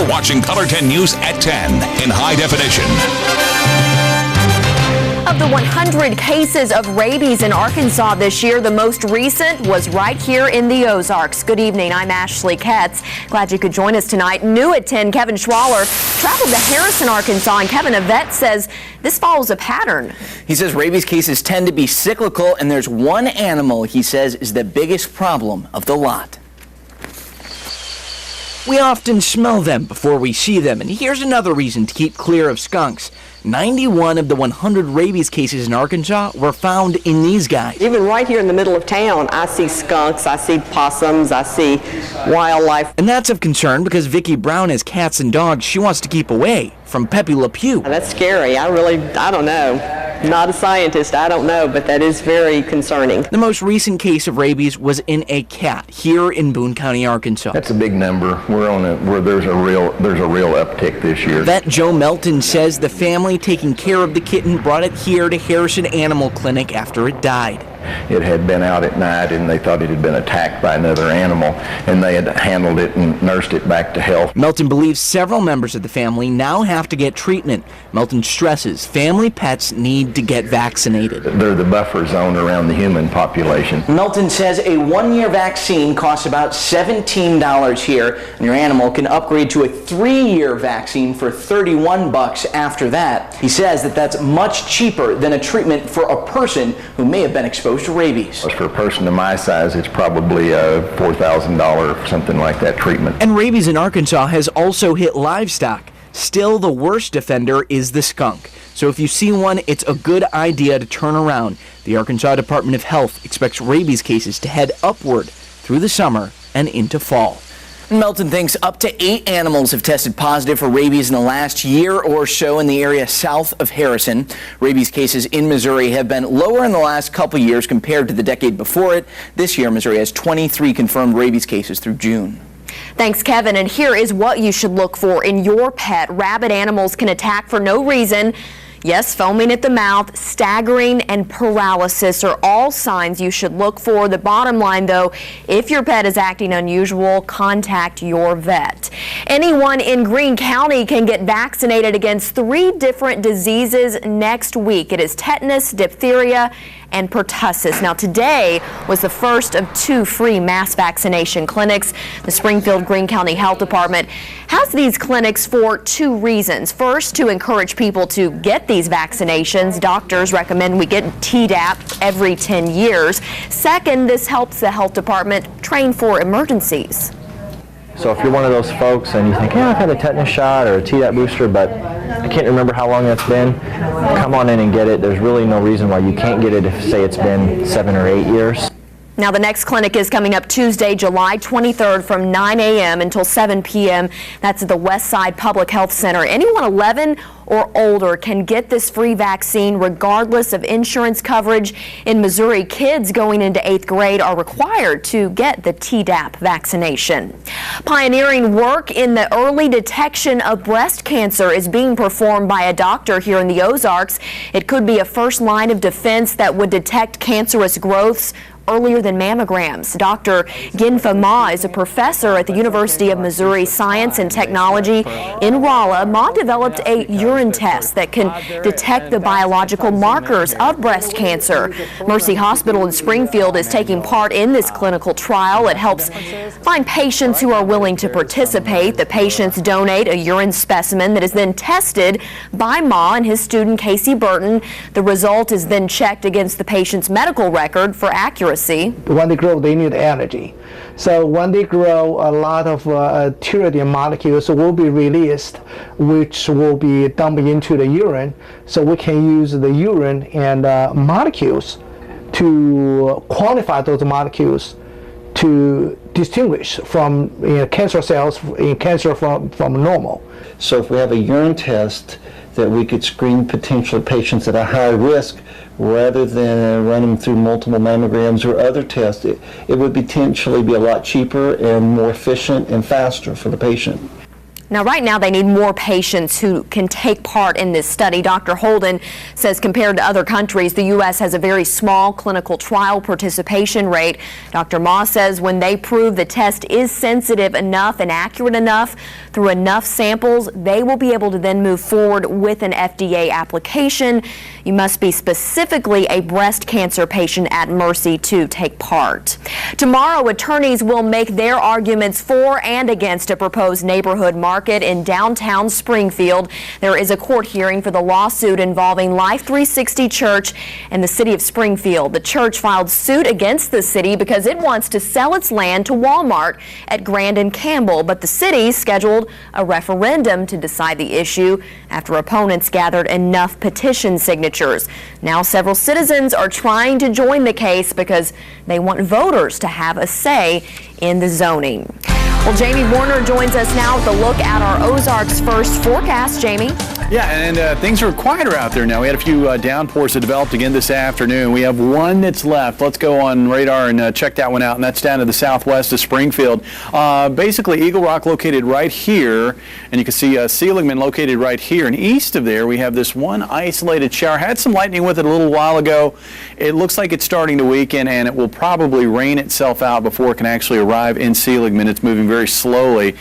You're watching Color 10 News at 10 in high definition. Of the 100 cases of rabies in Arkansas this year, the most recent was right here in the Ozarks. Good evening, I'm Ashley Katz. Glad you could join us tonight. New at 10, Kevin Schwaller traveled to Harrison, Arkansas, and Kevin, a vet, says this follows a pattern. He says rabies cases tend to be cyclical, and there's one animal he says is the biggest problem of the lot. We often smell them before we see them, and here's another reason to keep clear of skunks. 91 of the 100 rabies cases in Arkansas were found in these guys. Even right here in the middle of town, I see skunks, I see possums, I see wildlife. And that's of concern because Vicki Brown has cats and dogs she wants to keep away from Pepe Le Pew. That's scary. I don't know. Not a scientist, I don't know, but that is very concerning. The most recent case of rabies was in a cat here in Boone County, Arkansas. That's a big number. There's a real uptick this year. Vet Joe Melton says the family taking care of the kitten brought it here to Harrison Animal Clinic after it died. It had been out at night and they thought it had been attacked by another animal, and they had handled it and nursed it back to health. Melton believes several members of the family now have to get treatment. Melton stresses family pets need to get vaccinated. They're the buffer zone around the human population. Melton says a one-year vaccine costs about $17 here, and your animal can upgrade to a 3-year vaccine for $31 after that. He says that that's much cheaper than a treatment for a person who may have been exposed to rabies. For a person of my size, it's probably a $4,000, something like that, treatment. And rabies in Arkansas has also hit livestock. Still, the worst offender is the skunk. So if you see one, it's a good idea to turn around. The Arkansas Department of Health expects rabies cases to head upward through the summer and into fall. Melton thinks up to 8 animals have tested positive for rabies in the last year or so in the area south of Harrison. Rabies cases in Missouri have been lower in the last couple years compared to the decade before it. This year, Missouri has 23 confirmed rabies cases through June. Thanks, Kevin. And here is what you should look for in your pet. Rabid animals can attack for no reason. Yes, foaming at the mouth, staggering, and paralysis are all signs you should look for. The bottom line, though, if your pet is acting unusual, contact your vet. Anyone in Greene County can get vaccinated against 3 different diseases next week. It is tetanus, diphtheria, and pertussis. Now, today was the first of 2 free mass vaccination clinics. The Springfield Greene County Health Department has these clinics for 2 reasons. First, to encourage people to get these vaccinations. Doctors recommend we get Tdap every 10 years. Second, this helps the health department train for emergencies. So if you're one of those folks and you think, yeah, I've had a tetanus shot or a Tdap booster, but I can't remember how long it's been, come on in and get it. There's really no reason why you can't get it if, say, it's been 7 or 8 years. Now, the next clinic is coming up Tuesday, July 23rd from 9 a.m. until 7 p.m. That's at the Westside Public Health Center. Anyone 11 or older can get this free vaccine regardless of insurance coverage. In Missouri, kids going into 8th grade are required to get the Tdap vaccination. Pioneering work in the early detection of breast cancer is being performed by a doctor here in the Ozarks. It could be a first line of defense that would detect cancerous growths earlier than mammograms. Dr. Ginfa Ma is a professor at the University of Missouri Science and Technology in Rolla. Ma developed a urine test that can detect the biological markers of breast cancer. Mercy Hospital in Springfield is taking part in this clinical trial. It helps find patients who are willing to participate. The patients donate a urine specimen that is then tested by Ma and his student Casey Burton. The result is then checked against the patient's medical record for accuracy. When they grow, they need energy. So when they grow, a lot of pteridine molecules will be released, which will be dumped into the urine. So we can use the urine and molecules to quantify those molecules to distinguish from cancer cells in cancer from normal. So if we have a urine test that we could screen potential patients at a high risk rather than run them through multiple mammograms or other tests, it would potentially be a lot cheaper and more efficient and faster for the patient. Now, right now, they need more patients who can take part in this study. Dr. Holden says compared to other countries, the U.S. has a very small clinical trial participation rate. Dr. Moss says when they prove the test is sensitive enough and accurate enough through enough samples, they will be able to then move forward with an FDA application. You must be specifically a breast cancer patient at Mercy to take part. Tomorrow, attorneys will make their arguments for and against a proposed neighborhood market in downtown Springfield. There is a court hearing for the lawsuit involving Life 360 Church and the city of Springfield. The church filed suit against the city because it wants to sell its land to Walmart at Grand and Campbell, but the city scheduled a referendum to decide the issue after opponents gathered enough petition signatures. Now several citizens are trying to join the case because they want voters to have a say in the zoning. Well, Jamie Warner joins us now with a look at our Ozarks First forecast. Jamie? Yeah, and things are quieter out there now. We had a few downpours that developed again this afternoon. We have one that's left. Let's go on radar and check that one out, and that's down to the southwest of Springfield. Basically, Eagle Rock located right here, and you can see Seligman located right here. And east of there, we have this one isolated shower. Had some lightning with it a little while ago. It looks like it's starting to weaken, and it will probably rain itself out before it can actually arrive in Seligman. It's moving very slowly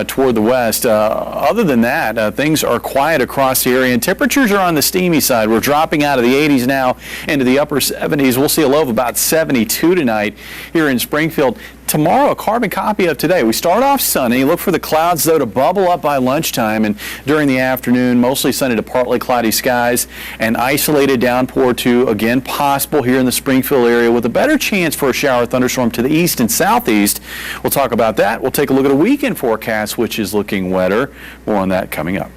toward the west. Other than that, things are quiet across the area, and temperatures are on the steamy side. We're dropping out of the 80s now into the upper 70s. We'll see a low of about 72 tonight here in Springfield. Tomorrow, a carbon copy of today. We start off sunny. Look for the clouds, though, to bubble up by lunchtime, and during the afternoon, mostly sunny to partly cloudy skies, and isolated downpour too, again, possible here in the Springfield area with a better chance for a shower thunderstorm to the east and southeast. We'll talk about that. We'll take a look at a weekend forecast, which is looking wetter. More on that coming up.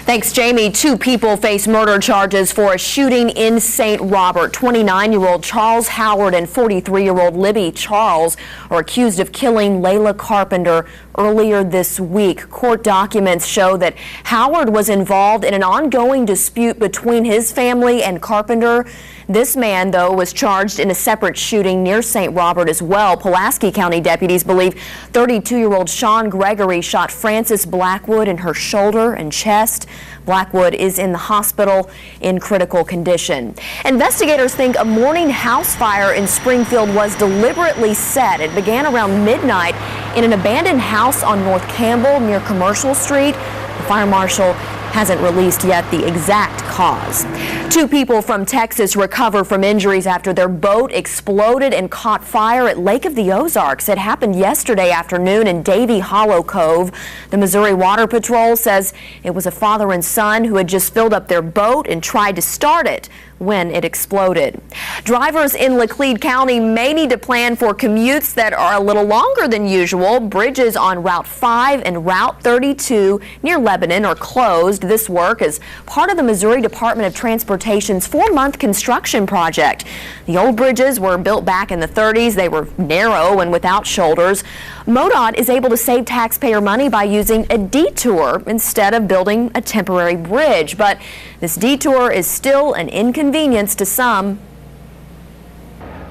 Thanks, Jamie. 2 people face murder charges for a shooting in St. Robert. 29-year-old Charles Howard and 43-year-old Libby Charles are accused of killing Layla Carpenter earlier this week. Court documents show that Howard was involved in an ongoing dispute between his family and Carpenter. This man, though, was charged in a separate shooting near St. Robert as well. Pulaski County deputies believe 32-year-old Sean Gregory shot Frances Blackwood in her shoulder and chest. Blackwood is in the hospital in critical condition. Investigators think a morning house fire in Springfield was deliberately set. It began around midnight in an abandoned house on North Campbell near Commercial Street. The fire marshal hasn't released yet the exact cause. 2 people from Texas recovered from injuries after their boat exploded and caught fire at Lake of the Ozarks. It happened yesterday afternoon in Davy Hollow Cove. The Missouri Water Patrol says it was a father and son who had just filled up their boat and tried to start it when it exploded. Drivers in Laclede County may need to plan for commutes that are a little longer than usual. Bridges on Route 5 and Route 32 near Lebanon are closed. This work is part of the Missouri Department of Transportation's 4-month construction project. The old bridges were built back in the 30s. They were narrow and without shoulders. MoDOT is able to save taxpayer money by using a detour instead of building a temporary bridge. But this detour is still an inconvenience to some.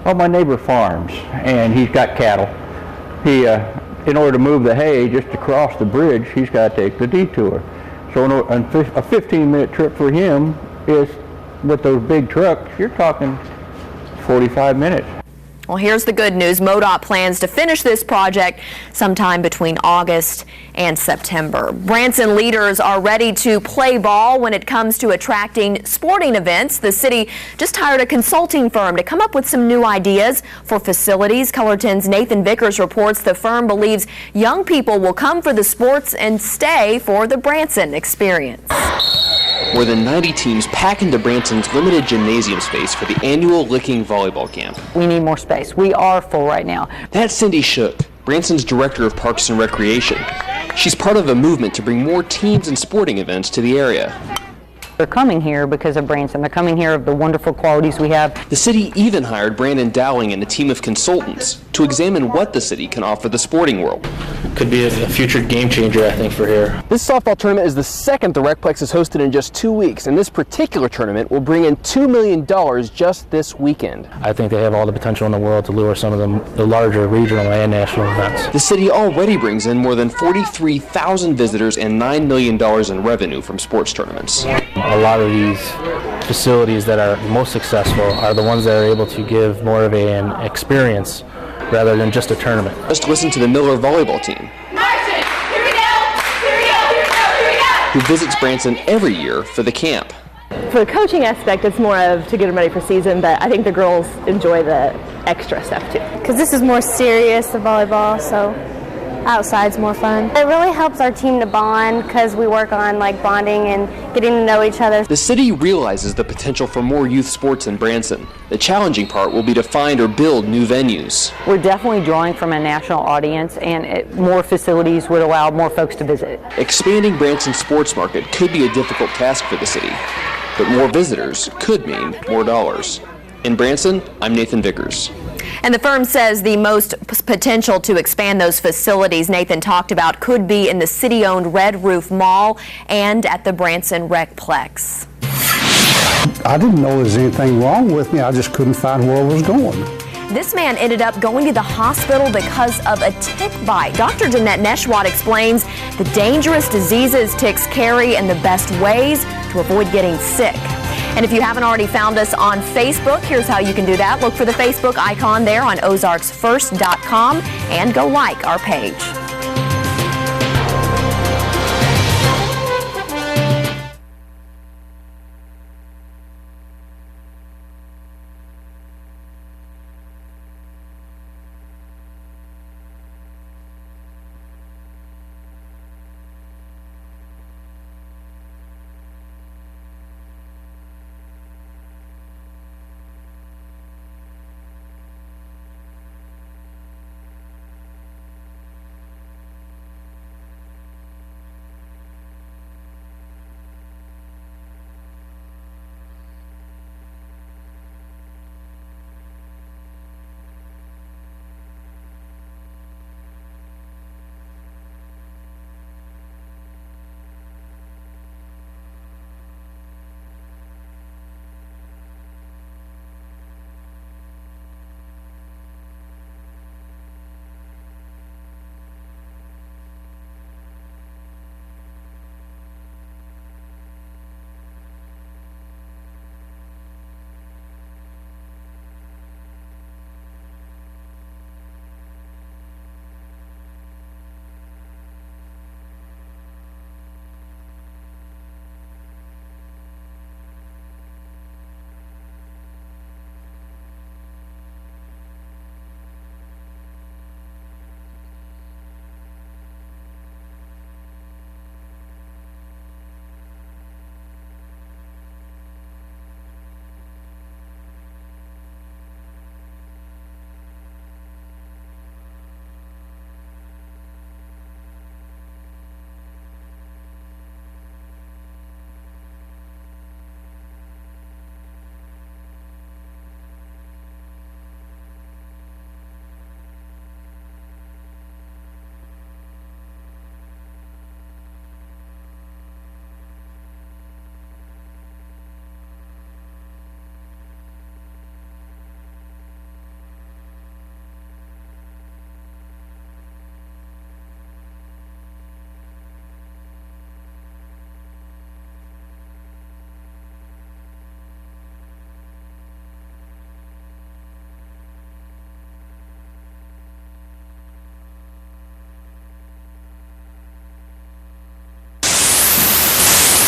Well, my neighbor farms, and he's got cattle. He, in order to move the hay just to cross the bridge, he's got to take the detour. So a 15-minute trip for him is, with those big trucks, you're talking 45 minutes. Well, here's the good news. MoDOT plans to finish this project sometime between August and September. Branson leaders are ready to play ball when it comes to attracting sporting events. The city just hired a consulting firm to come up with some new ideas for facilities. Color 10's Nathan Vickers reports the firm believes young people will come for the sports and stay for the Branson experience. More than 90 teams pack into Branson's limited gymnasium space for the annual Licking Volleyball Camp. We need more space. We are full right now. That's Cindy Shook, Branson's Director of Parks and Recreation. She's part of a movement to bring more teams and sporting events to the area. They're coming here because of Branson. They're coming here of the wonderful qualities we have. The city even hired Brandon Dowling and a team of consultants to examine what the city can offer the sporting world. Could be a future game changer, I think, for here. This softball tournament is the second the Recplex has hosted in just 2 weeks, and this particular tournament will bring in $2 million just this weekend. I think they have all the potential in the world to lure some of the larger regional and national events. The city already brings in more than 43,000 visitors and $9 million in revenue from sports tournaments. A lot of these facilities that are most successful are the ones that are able to give more of an experience rather than just a tournament. Just listen to the Miller volleyball team, who visits Branson every year for the camp. For the coaching aspect, it's more of to get them ready for season, but I think the girls enjoy the extra stuff too. Because this is more serious, the volleyball, so outside's more fun. It really helps our team to bond because we work on like bonding and getting to know each other. The city realizes the potential for more youth sports in Branson. The challenging part will be to find or build new venues. We're definitely drawing from a national audience, and more facilities would allow more folks to visit. Expanding Branson's sports market could be a difficult task for the city, but more visitors could mean more dollars. In Branson, I'm Nathan Vickers. And the firm says the most potential to expand those facilities Nathan talked about could be in the city-owned Red Roof Mall and at the Branson Recplex. I didn't know there was anything wrong with me. I just couldn't find where I was going. This man ended up going to the hospital because of a tick bite. Dr. Jeanette Neshwat explains the dangerous diseases ticks carry and the best ways to avoid getting sick. And if you haven't already found us on Facebook, here's how you can do that. Look for the Facebook icon there on ozarksfirst.com and go like our page.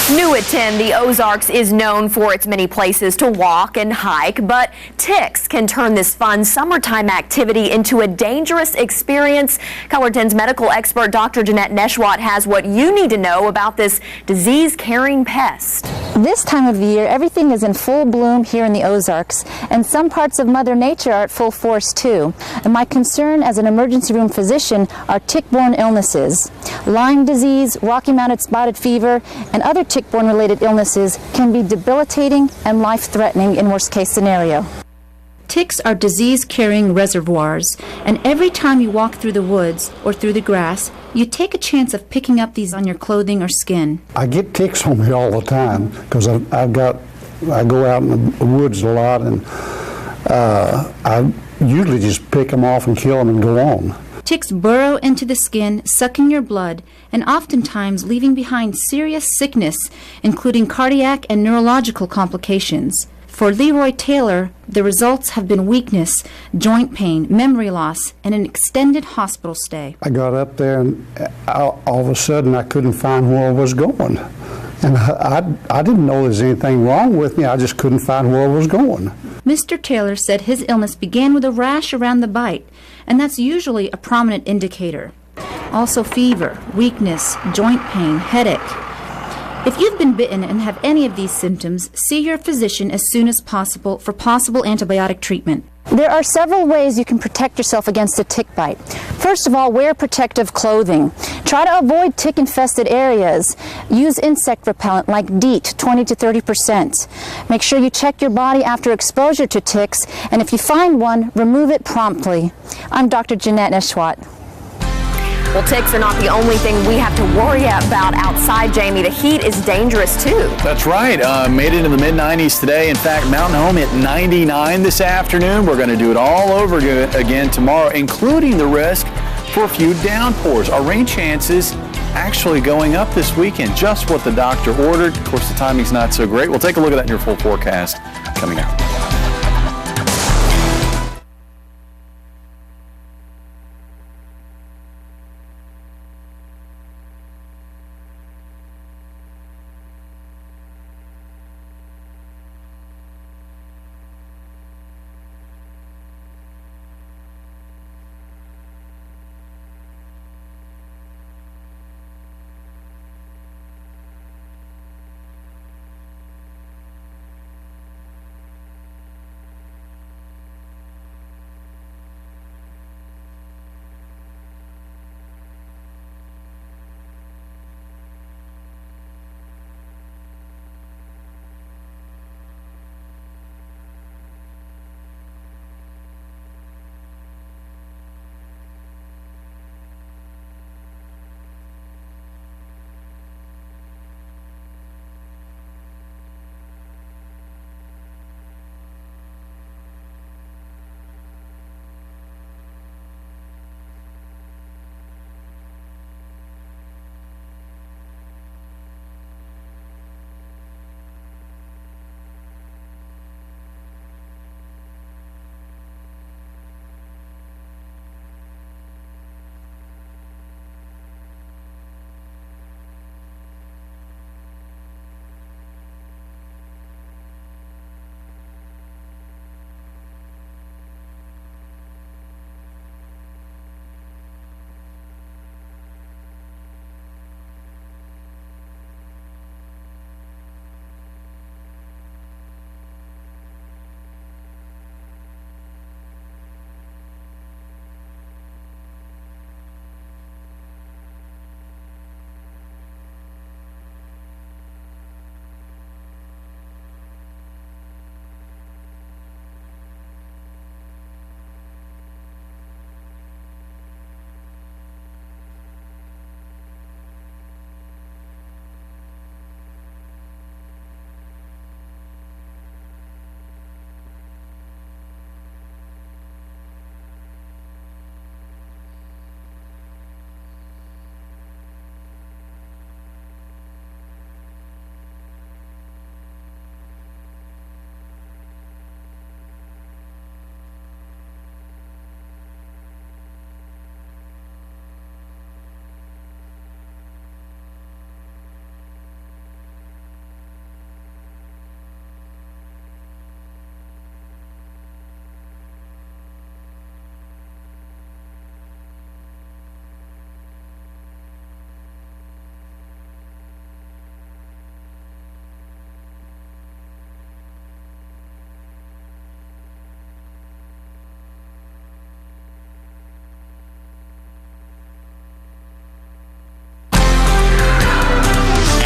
New at 10, the Ozarks is known for its many places to walk and hike, but ticks can turn this fun summertime activity into a dangerous experience. Color 10's medical expert Dr. Jeanette Neshwat has what you need to know about this disease-carrying pest. This time of the year, everything is in full bloom here in the Ozarks, and some parts of Mother Nature are at full force too. And my concern as an emergency room physician are tick-borne illnesses. Lyme disease, Rocky Mountain spotted fever, and other tick-borne related illnesses can be debilitating and life-threatening in worst-case scenario. Ticks are disease-carrying reservoirs, and every time you walk through the woods or through the grass, you take a chance of picking up these on your clothing or skin. I get ticks on me all the time because I go out in the woods a lot, and I usually just pick them off and kill them and go on. Ticks burrow into the skin, sucking your blood, and oftentimes leaving behind serious sickness, including cardiac and neurological complications. For Leroy Taylor, the results have been weakness, joint pain, memory loss, and an extended hospital stay. I got up there, and all of a sudden I couldn't find where I was going. And I didn't know there was anything wrong with me. I just couldn't find where I was going. Mr. Taylor said his illness began with a rash around the bite, and that's usually a prominent indicator. Also fever, weakness, joint pain, headache. If you've been bitten and have any of these symptoms, see your physician as soon as possible for possible antibiotic treatment. There are several ways you can protect yourself against a tick bite. First of all, wear protective clothing. Try to avoid tick-infested areas. Use insect repellent like DEET, 20 to 30%. Make sure you check your body after exposure to ticks, and if you find one, remove it promptly. I'm Dr. Jeanette Neshwat. Well, ticks are not the only thing we have to worry about outside, Jamie. The heat is dangerous, too. That's right. Made it in the mid-90s today. In fact, Mountain Home hit 99 this afternoon. We're going to do it all over again tomorrow, including the risk for a few downpours. Our rain chances actually going up this weekend, just what the doctor ordered. Of course, the timing's not so great. We'll take a look at that in your full forecast coming up.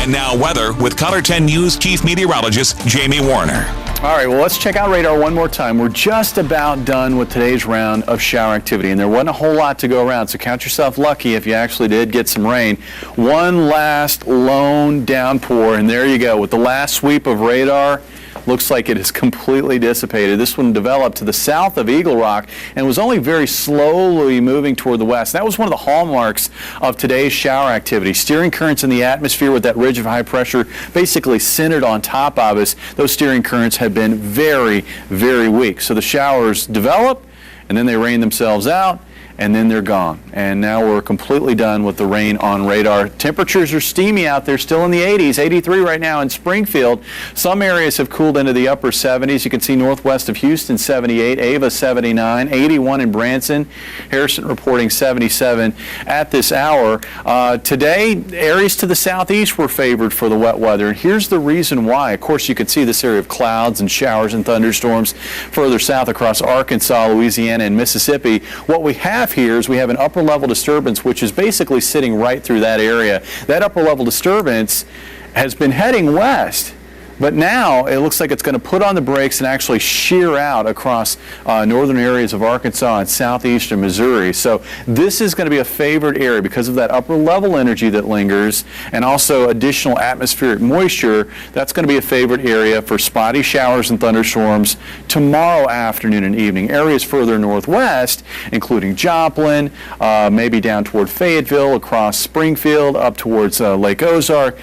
And now weather with Color 10 News Chief Meteorologist Jamie Warner. All right, well, let's check out radar one more time. We're just about done with today's round of shower activity, and there wasn't a whole lot to go around, so count yourself lucky if you actually did get some rain. One last lone downpour, and there you go. With the last sweep of radar, looks like it is completely dissipated. This one developed to the south of Eagle Rock and was only very slowly moving toward the west. That was one of the hallmarks of today's shower activity. Steering currents in the atmosphere with that ridge of high pressure basically centered on top of us. Those steering currents have been very, very weak. So the showers develop, and then they rain themselves out, and then they're gone. And now we're completely done with the rain on radar. Temperatures are steamy out there, still in the 80s, 83 right now in Springfield. Some areas have cooled into the upper 70s. You can see northwest of Houston, 78, Ava, 79, 81 in Branson, Harrison reporting 77 at this hour. Today, areas to the southeast were favored for the wet weather, and here's the reason why. Of course, you can see this area of clouds and showers and thunderstorms further south across Arkansas, Louisiana, and Mississippi. What we have here is we have an upper level disturbance which is basically sitting right through that area. That upper level disturbance has been heading west, but now it looks like it's going to put on the brakes and actually shear out across northern areas of Arkansas and southeastern Missouri. So this is going to be a favored area because of that upper level energy that lingers and also additional atmospheric moisture. That's going to be a favored area for spotty showers and thunderstorms tomorrow afternoon and evening. Areas further northwest, including Joplin, maybe down toward Fayetteville, across Springfield, up towards Lake Ozark,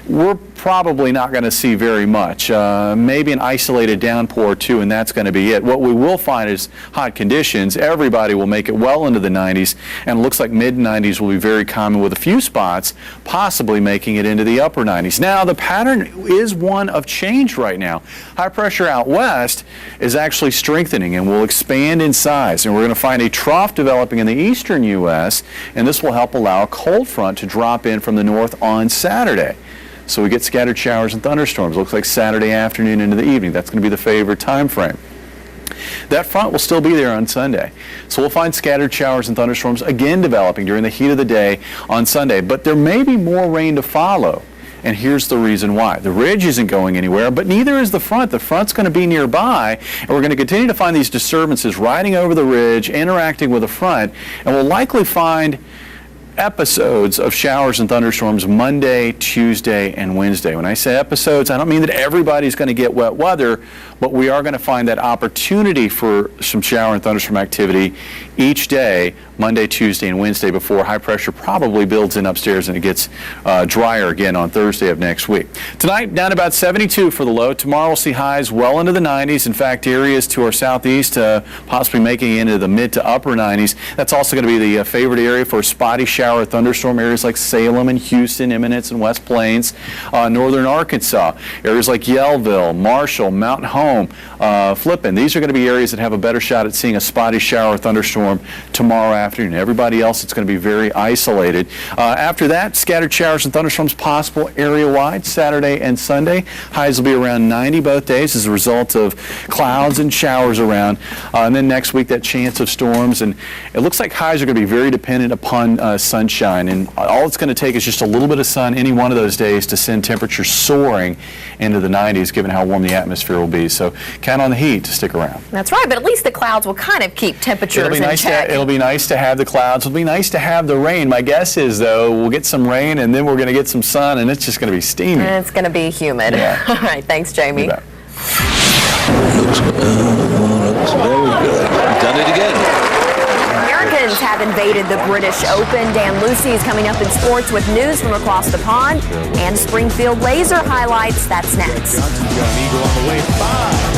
we're probably not going to see very much. Maybe an isolated downpour or two, and that's going to be it. What we will find is hot conditions. Everybody will make it well into the 90s, and it looks like mid-90s will be very common with a few spots possibly making it into the upper 90s. Now, the pattern is one of change right now. High pressure out west is actually strengthening and will expand in size, and we're going to find a trough developing in the eastern U.S., and this will help allow a cold front to drop in from the north on Saturday. So we get scattered showers and thunderstorms. Looks like Saturday afternoon into the evening. That's going to be the favored time frame. That front will still be there on Sunday. So we'll find scattered showers and thunderstorms again developing during the heat of the day on Sunday. But there may be more rain to follow. And here's the reason why. The ridge isn't going anywhere, but neither is the front. The front's going to be nearby, and we're going to continue to find these disturbances riding over the ridge, interacting with the front, and we'll likely find episodes of showers and thunderstorms Monday, Tuesday, and Wednesday. When I say episodes, I don't mean that everybody's going to get wet weather, but we are going to find that opportunity for some shower and thunderstorm activity each day, Monday, Tuesday, and Wednesday, before high pressure probably builds in upstairs and it gets drier again on Thursday of next week. Tonight, down about 72 for the low. Tomorrow we'll see highs well into the 90s. In fact, areas to our southeast possibly making it into the mid to upper 90s. That's also going to be the favored area for spotty shower thunderstorm areas like Salem and Houston, Eminence and West Plains, northern Arkansas, areas like Yellville, Marshall, Mountain Home, Flippin. These are going to be areas that have a better shot at seeing a spotty shower thunderstorm tomorrow afternoon. Everybody else, it's going to be very isolated. After that, scattered showers and thunderstorms possible area-wide Saturday and Sunday. Highs will be around 90 both days as a result of clouds and showers around. And then next week, that chance of storms. And it looks like highs are going to be very dependent upon sunshine. And all it's going to take is just a little bit of sun any one of those days to send temperatures soaring into the 90s, given how warm the atmosphere will be. So count on the heat to stick around. That's right, but at least the clouds will kind of keep temperatures in check. It'll be nice to have the clouds. It'll be nice to have the rain. My guess is, though, we'll get some rain and then we're going to get some sun, and it's just going to be steamy. And it's going to be humid. Yeah. All right, thanks, Jamie. Looks very good. Done it again. Americans have invaded the British Open. Dan Lucy is coming up in sports with news from across the pond and Springfield Laser highlights. That's next. Johnson's got an eagle on the way. 5.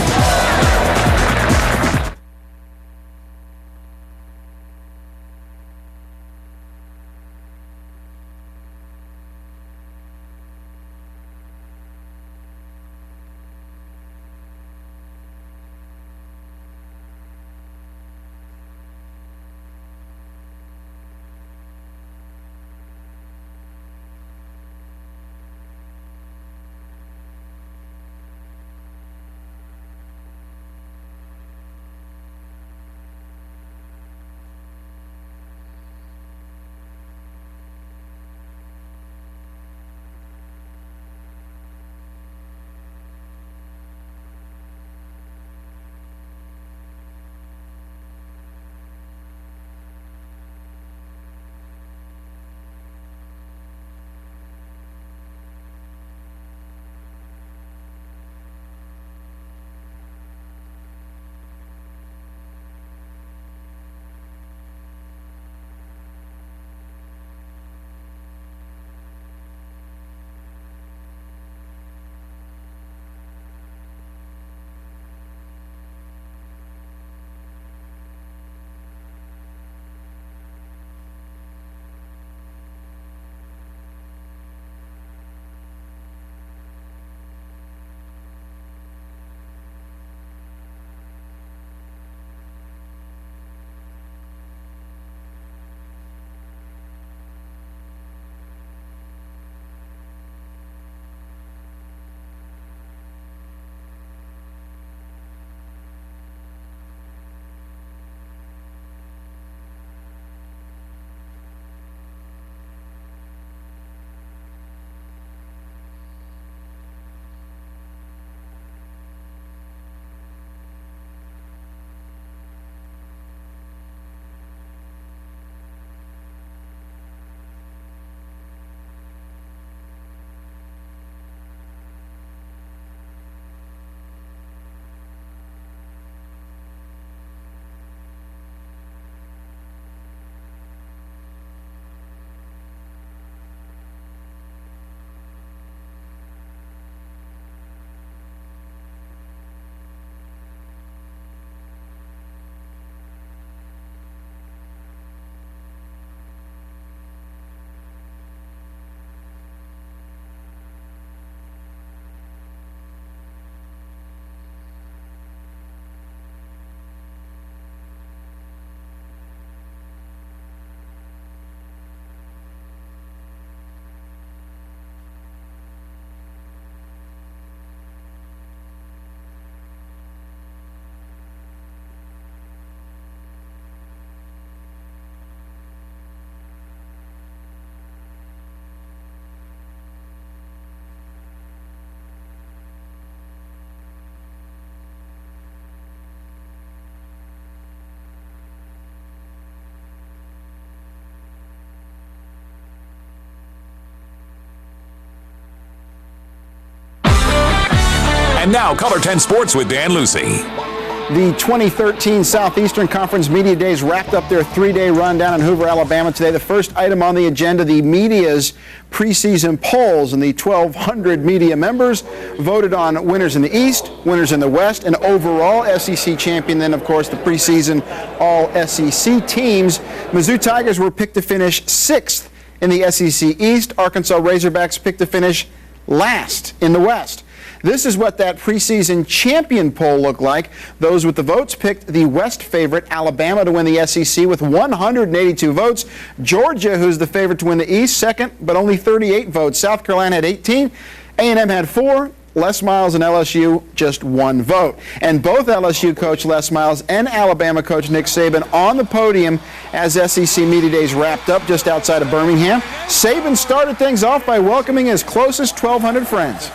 And now, Cover 10 Sports with Dan Lucy. The 2013 Southeastern Conference Media Days wrapped up their 3-day run down in Hoover, Alabama today. The first item on the agenda, the media's preseason polls, and the 1,200 media members voted on winners in the East, winners in the West, and overall SEC champion. Then, of course, the preseason all-SEC teams. Mizzou Tigers were picked to finish 6th in the SEC East. Arkansas Razorbacks picked to finish last in the West. This is what that preseason champion poll looked like. Those with the votes picked the West favorite, Alabama, to win the SEC with 182 votes. Georgia, who's the favorite to win the East, second, but only 38 votes. South Carolina had 18. A&M had 4. Les Miles and LSU, just 1 vote. And both LSU coach Les Miles and Alabama coach Nick Saban on the podium as SEC Media Days wrapped up just outside of Birmingham. Saban started things off by welcoming his closest 1,200 friends.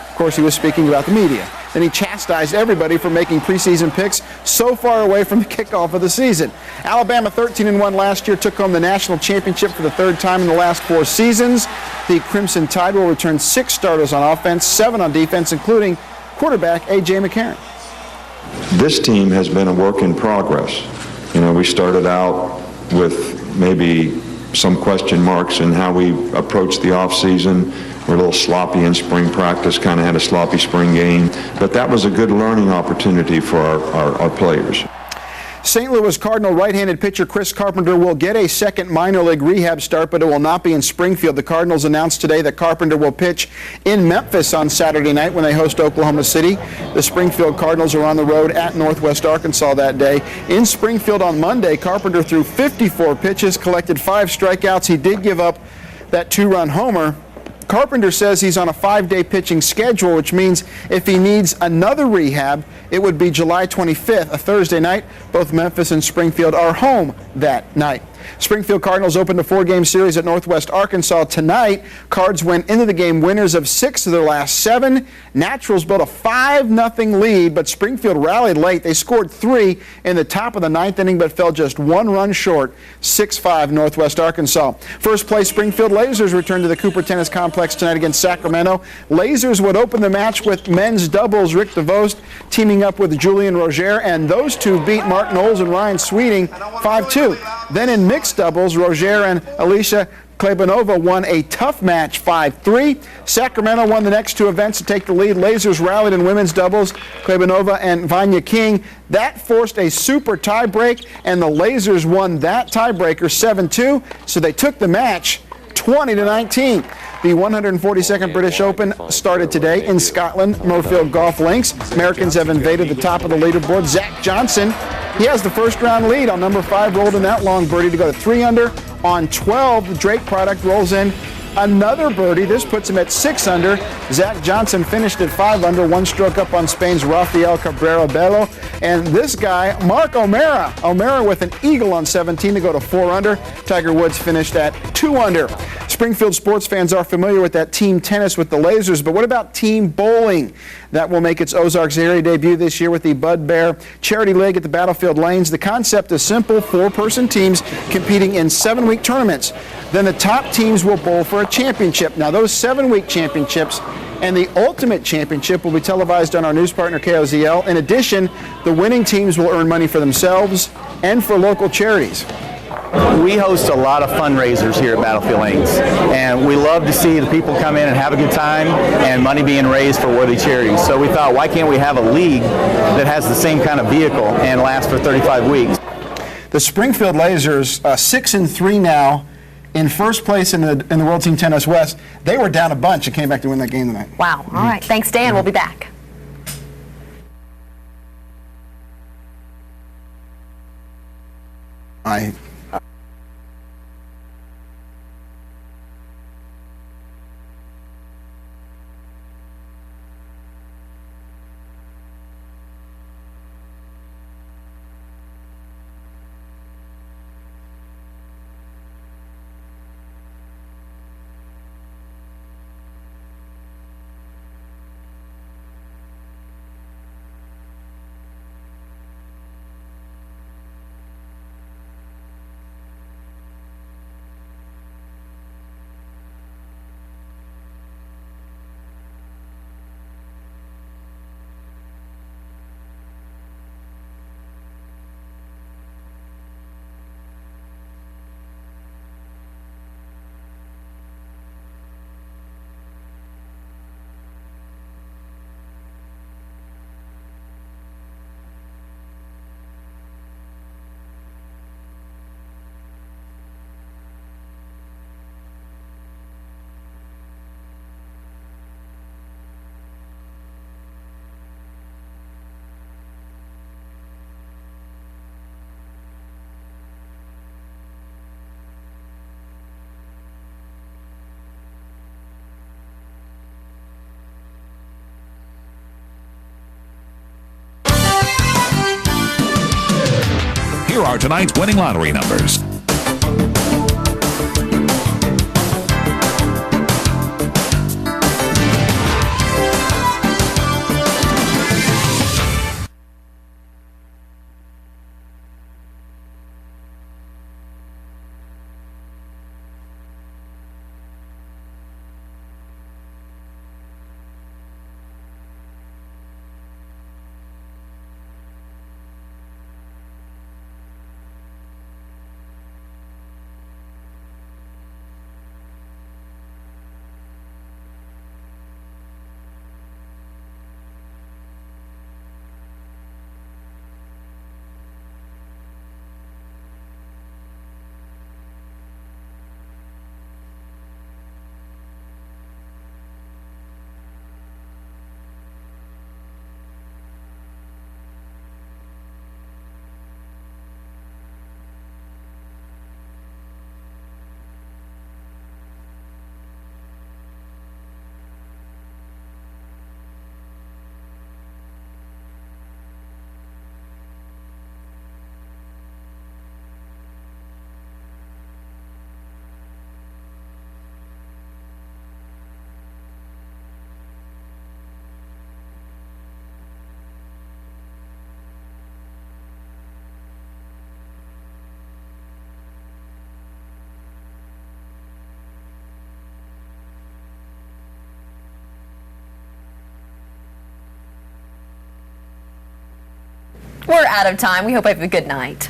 Of course, he was speaking about the media. Then he chastised everybody for making preseason picks so far away from the kickoff of the season. Alabama 13-1 last year, took home the national championship for the 3rd time in the last 4 seasons. The Crimson Tide will return 6 starters on offense, 7 on defense, including quarterback A.J. McCarron. This team has been a work in progress. You know, we started out with maybe some question marks in how we approached the offseason. We're a little sloppy in spring practice, kind of had a sloppy spring game, but that was a good learning opportunity for our players. St. Louis Cardinal right-handed pitcher Chris Carpenter will get a second minor league rehab start, but it will not be in Springfield. The Cardinals announced today that Carpenter will pitch in Memphis on Saturday night when they host Oklahoma City. The Springfield Cardinals are on the road at Northwest Arkansas that day. In Springfield on Monday, Carpenter threw 54 pitches, collected 5 strikeouts. He did give up that 2-run homer. Carpenter says he's on a 5-day pitching schedule, which means if he needs another rehab, it would be July 25th, a Thursday night. Both Memphis and Springfield are home that night. Springfield Cardinals opened a 4-game series at Northwest Arkansas tonight. Cards went into the game winners of 6 of their last 7. Naturals built a 5-0 lead, but Springfield rallied late. They scored 3 in the top of the 9th inning, but fell just 1 run short, 6-5 Northwest Arkansas. First place Springfield Lasers return to the Cooper Tennis Complex tonight against Sacramento. Lasers would open the match with men's doubles, Rick DeVost teaming up with Julian Roger, and those two beat Mark Knowles and Ryan Sweeting 5-2. Then in mixed doubles, Roger and Alicia Klebanova won a tough match 5-3. Sacramento won the next 2 events to take the lead. Lasers rallied in women's doubles, Klebanova and Vanya King. That forced a super tiebreak, and the Lasers won that tiebreaker 7-2, so they took the match 20-19. The 142nd British Open started today in Scotland, Murfield Golf Links. Americans have invaded the top of the leaderboard. Zach Johnson, he has the first round lead on number 5, rolled in that long birdie to go to 3 under. On 12, the Drake product rolls in another birdie. This puts him at 6 under. Zach Johnson finished at 5 under, 1 stroke up on Spain's Rafael Cabrera Bello. And this guy, Mark O'Mara with an eagle on 17 to go to 4 under. Tiger Woods finished at 2 under. Springfield sports fans are familiar with that team tennis with the Lasers, but what about team bowling? That will make its Ozarks area debut this year with the Bud Bear Charity League at the Battlefield Lanes. The concept is simple: 4-person teams competing in 7-week tournaments. Then the top teams will bowl for a championship. Now, those 7-week championships and the ultimate championship will be televised on our news partner KOZL. In addition, the winning teams will earn money for themselves and for local charities. We host a lot of fundraisers here at Battlefield Lanes, and we love to see the people come in and have a good time and money being raised for worthy charities. So we thought, why can't we have a league that has the same kind of vehicle and lasts for 35 weeks? The Springfield Lasers, 6-3 now, in first place in the World Team Tennis West. They were down a bunch and came back to win that game tonight. Wow. All right. Thanks, Dan. We'll be back. Here are tonight's winning lottery numbers. We're out of time. We hope you have a good night.